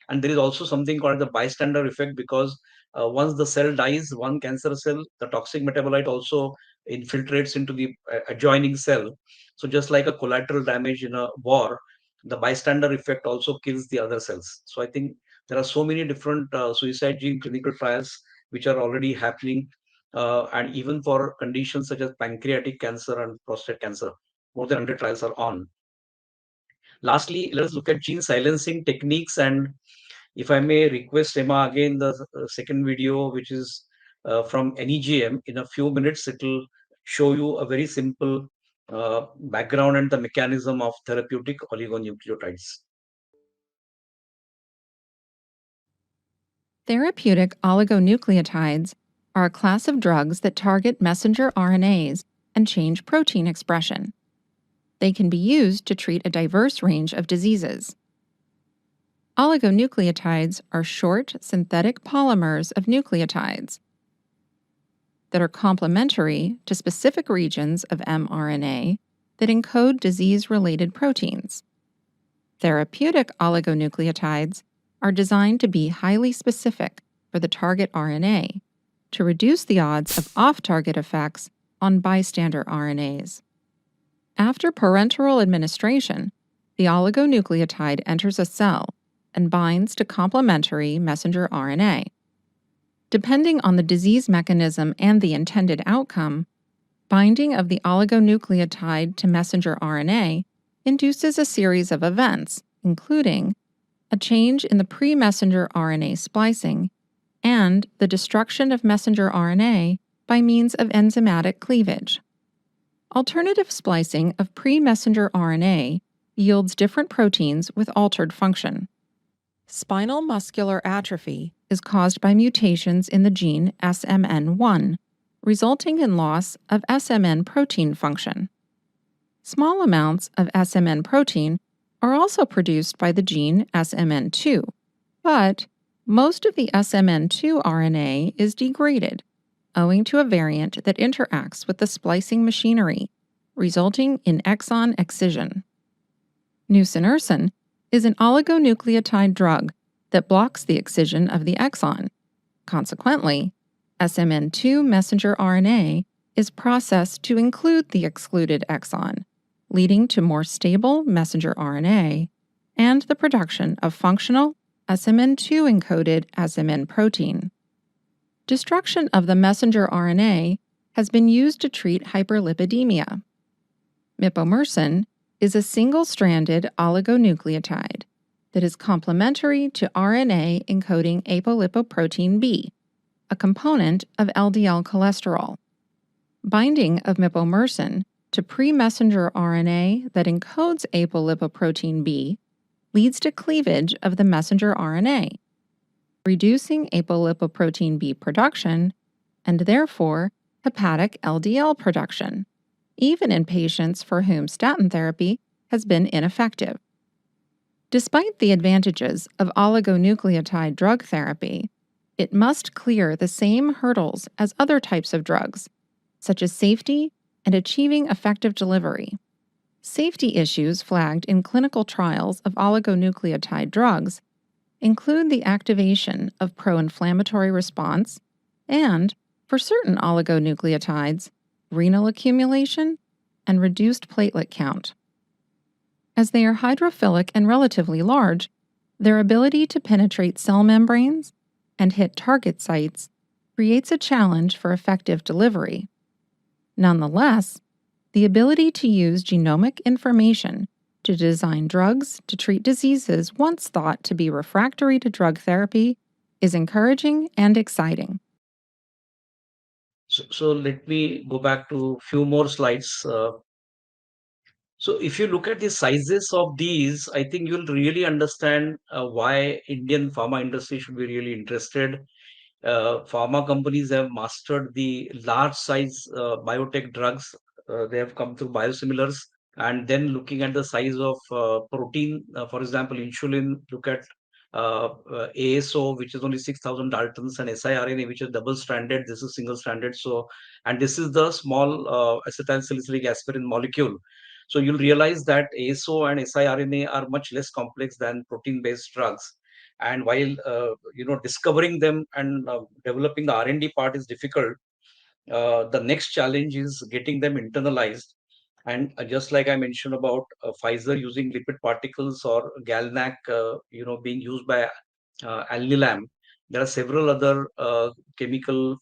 And there is also something called the bystander effect, because once the cell dies, one cancer cell, the toxic metabolite also infiltrates into the adjoining cell. So just like a collateral damage in a war, the bystander effect also kills the other cells. So I think there are so many different suicide gene clinical trials which are already happening, and even for conditions such as pancreatic cancer and prostate cancer, more than 100 trials are on. Lastly, let us look at gene silencing techniques. And if I may request Emma, again, the second video, which is from NEGM, in a few minutes, it will show you a very simple background and the mechanism of therapeutic oligonucleotides. Therapeutic oligonucleotides are a class of drugs that target messenger RNAs and change protein expression. They can be used to treat a diverse range of diseases. Oligonucleotides are short synthetic polymers of nucleotides that are complementary to specific regions of mRNA that encode disease-related proteins. Therapeutic oligonucleotides are designed to be highly specific for the target RNA to reduce the odds of off-target effects on bystander RNAs. After parenteral administration, the oligonucleotide enters a cell and binds to complementary messenger RNA. Depending on the disease mechanism and the intended outcome, binding of the oligonucleotide to messenger RNA induces a series of events, including a change in the pre-messenger RNA splicing and the destruction of messenger RNA by means of enzymatic cleavage. Alternative splicing of pre-messenger RNA yields different proteins with altered function. Spinal muscular atrophy is caused by mutations in the gene SMN1, resulting in loss of SMN protein function. Small amounts of SMN protein are also produced by the gene SMN2, but most of the SMN2 RNA is degraded, owing to a variant that interacts with the splicing machinery, resulting in exon excision. Nusinersen is an oligonucleotide drug that blocks the excision of the exon. Consequently, SMN2 messenger RNA is processed to include the excluded exon, leading to more stable messenger RNA and the production of functional SMN2 encoded SMN protein. Destruction of the messenger RNA has been used to treat hyperlipidemia. Mipomersen is a single-stranded oligonucleotide that is complementary to RNA encoding apolipoprotein B, a component of LDL cholesterol. Binding of mipomersen to pre-messenger RNA that encodes apolipoprotein B leads to cleavage of the messenger RNA, reducing apolipoprotein B production and therefore hepatic LDL production, even in patients for whom statin therapy has been ineffective. Despite the advantages of oligonucleotide drug therapy, it must clear the same hurdles as other types of drugs, such as safety and achieving effective delivery. Safety issues flagged in clinical trials of oligonucleotide drugs include the activation of pro-inflammatory response and, for certain oligonucleotides, renal accumulation and reduced platelet count. As they are hydrophilic and relatively large, their ability to penetrate cell membranes and hit target sites creates a challenge for effective delivery. Nonetheless, the ability to use genomic information to design drugs to treat diseases once thought to be refractory to drug therapy is encouraging and exciting. So let me go back to a few more slides. So if you look at the sizes of these, I think you'll really understand why Indian pharma industry should be really interested. Pharma companies have mastered the large size biotech drugs. They have come through biosimilars, and then looking at the size of protein, for example, insulin, look at ASO, which is only 6,000 Daltons, and siRNA, which is double stranded. This is single stranded. So, and this is the small acetyl salicylic aspirin molecule. So you'll realize that ASO and siRNA are much less complex than protein-based drugs. And while discovering them and developing the R&D part is difficult, the next challenge is getting them internalized. And just like I mentioned about Pfizer using lipid particles or Galnac, being used by Alnilam, there are several other chemical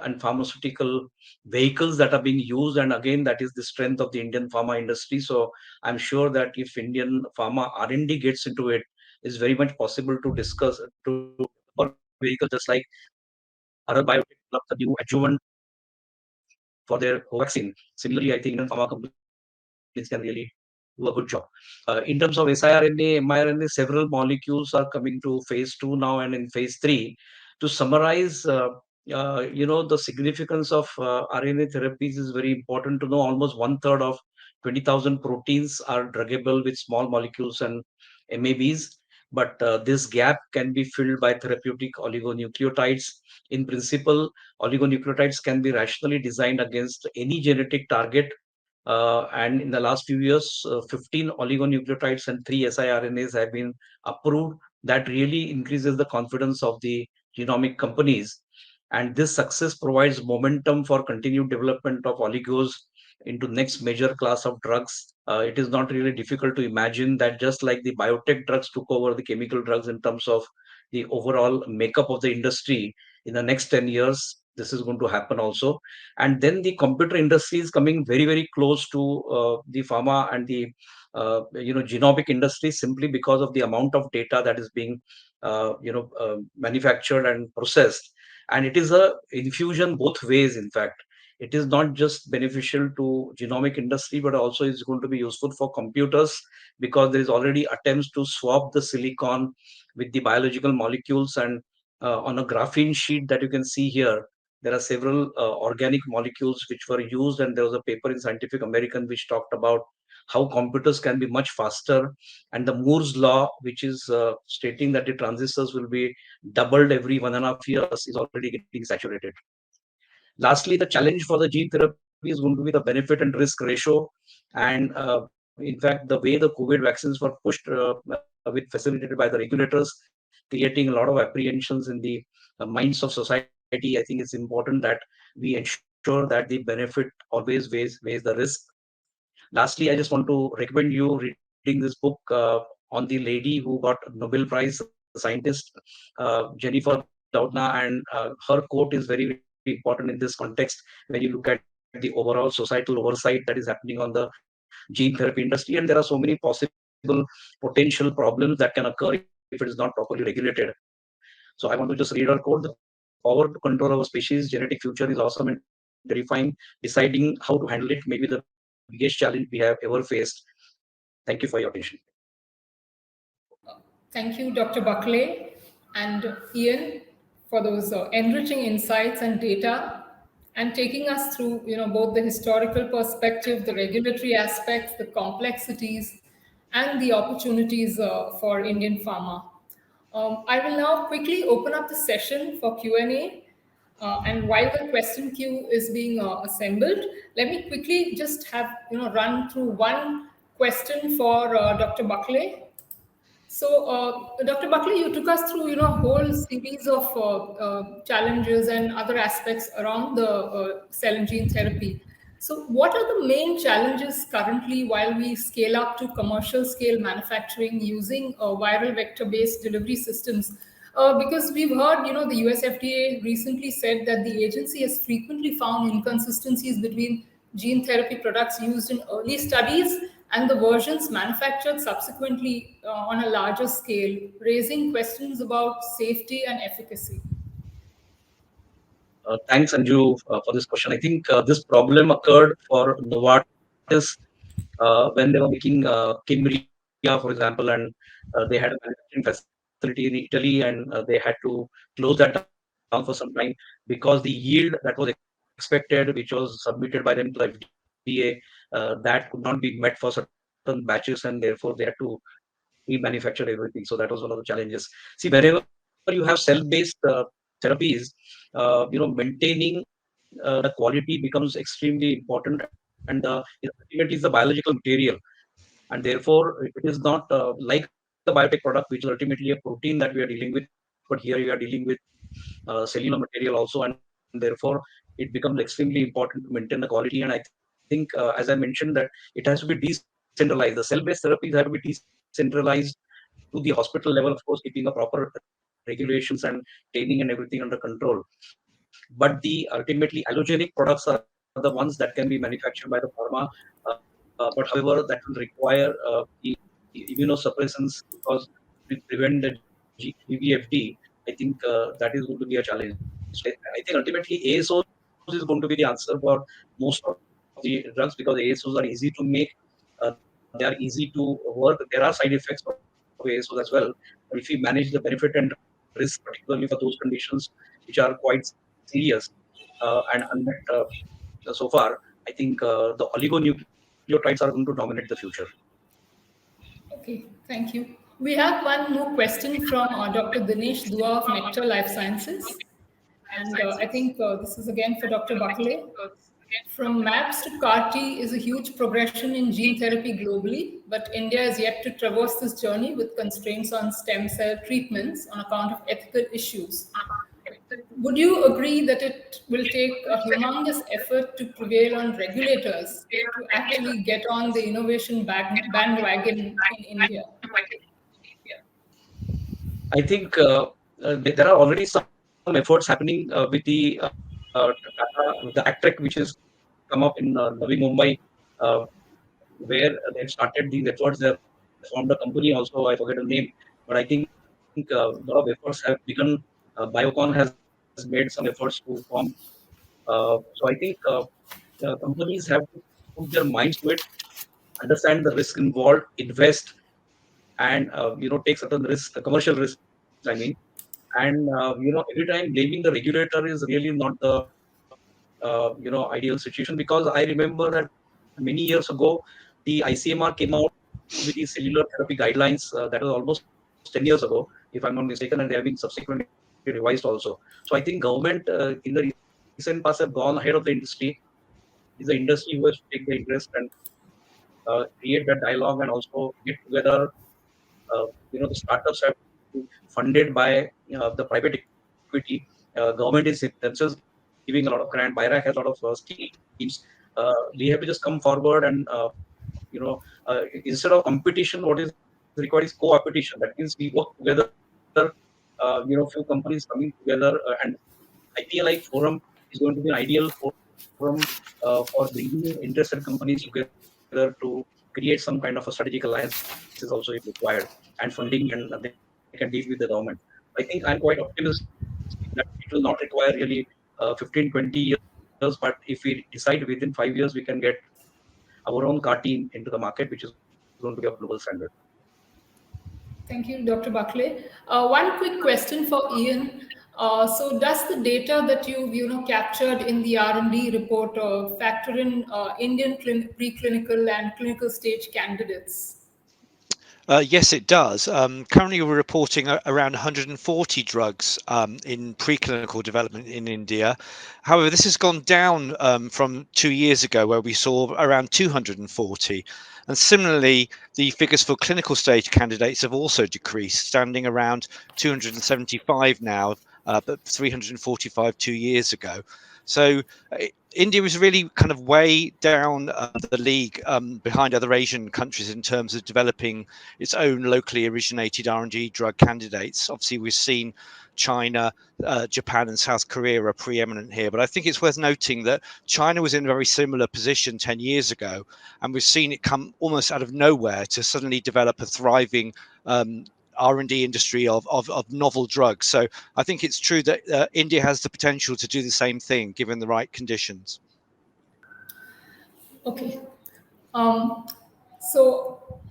and pharmaceutical vehicles that are being used. And again, that is the strength of the Indian pharma industry. So I'm sure that if Indian pharma R&D gets into it, it's very much possible to discuss to develop a vehicle just like other biotech develop the new adjuvant for their vaccine. Similarly, I think Indian pharma companies can really do a good job. In terms of siRNA, mRNA, several molecules are coming to phase 2 now and in phase 3. To summarize, the significance of RNA therapies is very important to know. Almost one third of 20,000 proteins are druggable with small molecules and MABs. But this gap can be filled by therapeutic oligonucleotides. In principle, oligonucleotides can be rationally designed against any genetic target. And in the last few years, 15 oligonucleotides and 3 siRNAs have been approved. That really increases the confidence of the genomic companies. And this success provides momentum for continued development of oligos into next major class of drugs. It is not really difficult to imagine that just like the biotech drugs took over the chemical drugs in terms of the overall makeup of the industry, in the next 10 years, this is going to happen also. And then the computer industry is coming very, very close to the pharma and the genomic industry, simply because of the amount of data that is being manufactured and processed. And it is a infusion both ways. In fact, it is not just beneficial to genomic industry, but also is going to be useful for computers, because there is already attempts to swap the silicon with the biological molecules. And on a graphene sheet that you can see here, there are several organic molecules which were used, and there was a paper in Scientific American which talked about how computers can be much faster. And the Moore's law, which is stating that the transistors will be doubled every 1.5 years, is already getting saturated. Lastly, the challenge for the gene therapy is going to be the benefit and risk ratio. And in fact, the way the COVID vaccines were pushed with facilitated by the regulators, creating a lot of apprehensions in the minds of society, I think it's important that we ensure that the benefit always weighs the risk. Lastly, I just want to recommend you reading this book on the lady who got Nobel Prize, the scientist Jennifer Doudna, and her quote is very, very important in this context when you look at the overall societal oversight that is happening on the gene therapy industry. And there are so many possible potential problems that can occur if it is not properly regulated. So I want to just read her quote: "The power to control our species' genetic future is awesome and terrifying. Deciding how to handle it may be the biggest challenge we have ever faced." Thank you for your attention. Thank you, Dr. Buckley and Ian, for those enriching insights and data, and taking us through, both the historical perspective, the regulatory aspects, the complexities, and the opportunities for Indian pharma. I will now quickly open up the session for Q&A. And while the question queue is being assembled, let me quickly just have run through one question for Dr. Buckley. So, Dr. Buckley, you took us through, a whole series of challenges and other aspects around the cell and gene therapy. So, what are the main challenges currently while we scale up to commercial scale manufacturing using viral vector-based delivery systems? Because we've heard, the US FDA recently said that the agency has frequently found inconsistencies between gene therapy products used in early studies and the versions manufactured subsequently on a larger scale, raising questions about safety and efficacy. Thanks, Anju, for this question. I think this problem occurred for Novartis when they were making Kimbria, for example, and they had a manufacturing facility in Italy, and they had to close that down for some time because the yield that was expected, which was submitted by them to the FDA, that could not be met for certain batches, and therefore they had to remanufacture everything. So that was one of the challenges. See, wherever you have cell-based therapies, maintaining the quality becomes extremely important, and ultimately is the biological material, and therefore it is not like a biologic the biotech product, which is ultimately a protein that we are dealing with, but here we are dealing with cellular material also, and therefore it becomes extremely important to maintain the quality. And I think, as I mentioned, that it has to be decentralized. The cell-based therapies have to be decentralized to the hospital level, of course, keeping a proper regulations and training and everything under control. But the ultimately allogenic products are the ones that can be manufactured by the pharma. But however, that will require the immunosuppressants, because to prevent the GVFD, I think that is going to be a challenge. So I think ultimately ASOs is going to be the answer for most of the drugs, because ASOs are easy to make, they are easy to work. There are side effects of ASOs as well. But if we manage the benefit and risk, particularly for those conditions which are quite serious and unmet so far, I think the oligonucleotides are going to dominate the future. Okay, thank you. We have one more question from Dr. Dinesh Dua of Nectar Life Sciences. And I think this is again for Dr. Buckley. From MAPS to CAR-T is a huge progression in gene therapy globally, but India is yet to traverse this journey with constraints on stem cell treatments on account of ethical issues. Would you agree that it will take a humongous effort to prevail on regulators to actually get on the innovation bandwagon in India? I think there are already some efforts happening with the Tata, the ACTREC, which has come up in Navi Mumbai, uh, where they've started these efforts. They formed a company also, I forget the name, but I think a lot of efforts have begun. Biocon has made some efforts to form. So I think companies have to put their minds to it, understand the risk involved, invest, and take certain risks, commercial risks, I mean. And every time blaming the regulator is really not the ideal situation, because I remember that many years ago the ICMR came out with the cellular therapy guidelines. That was almost 10 years ago, if I'm not mistaken, and they have been subsequently revised also. So I think government in the recent past have gone ahead of the industry. Is the industry who has to take the interest and create that dialogue, and also get together. The startups have to be funded by the private equity. Government is themselves giving a lot of grant. BIRAC has a lot of schemes. We have to just come forward and instead of competition, what is required is co-opetition. That means we work together. Few companies coming together, and IPA like forum is going to be an ideal forum for bringing interested companies together to create some kind of a strategic alliances also if required, and funding, and they can deal with the government. I think I'm quite optimistic that it will not require really 15, 20 years, but if we decide within 5 years, we can get our own CAR T into the market, which is going to be a global standard. Thank you, Dr. Buckley. One quick question for Ian. So, does the data that you've captured in the R&D report factor in Indian preclinical and clinical stage candidates? Yes, it does. Currently, we're reporting around 140 drugs in preclinical development in India. However, this has gone down from 2 years ago, where we saw around 240. And similarly, the figures for clinical stage candidates have also decreased, standing around 275 now, but 345 2 years ago. So India was really kind of way down the league behind other Asian countries in terms of developing its own locally originated R&D drug candidates. Obviously, we've seen China, Japan, and South Korea are preeminent here. But I think it's worth noting that China was in a very similar position 10 years ago, and we've seen it come almost out of nowhere to suddenly develop a thriving R&D industry of novel drugs. So I think it's true that India has the potential to do the same thing given the right conditions. Okay. So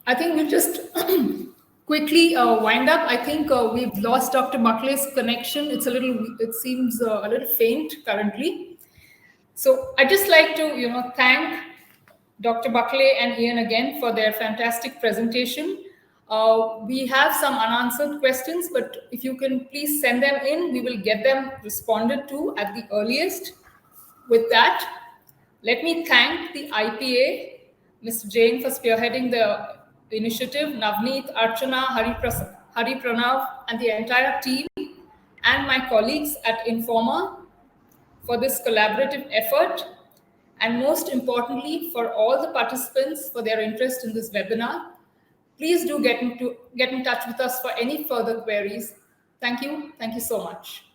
I think we'll just quickly wind up. I think we've lost Dr. Buckley's connection. It seems a little faint currently. So I'd just like to, thank Dr. Buckley and Ian again for their fantastic presentation. We have some unanswered questions, but if you can please send them in, we will get them responded to at the earliest. With that, let me thank the IPA, Mr. Jain, for spearheading the initiative, Navneet, Archana, Hari Pranav, and the entire team, and my colleagues at Informa for this collaborative effort, and most importantly, for all the participants for their interest in this webinar. Please do get in touch with us for any further queries. Thank you so much.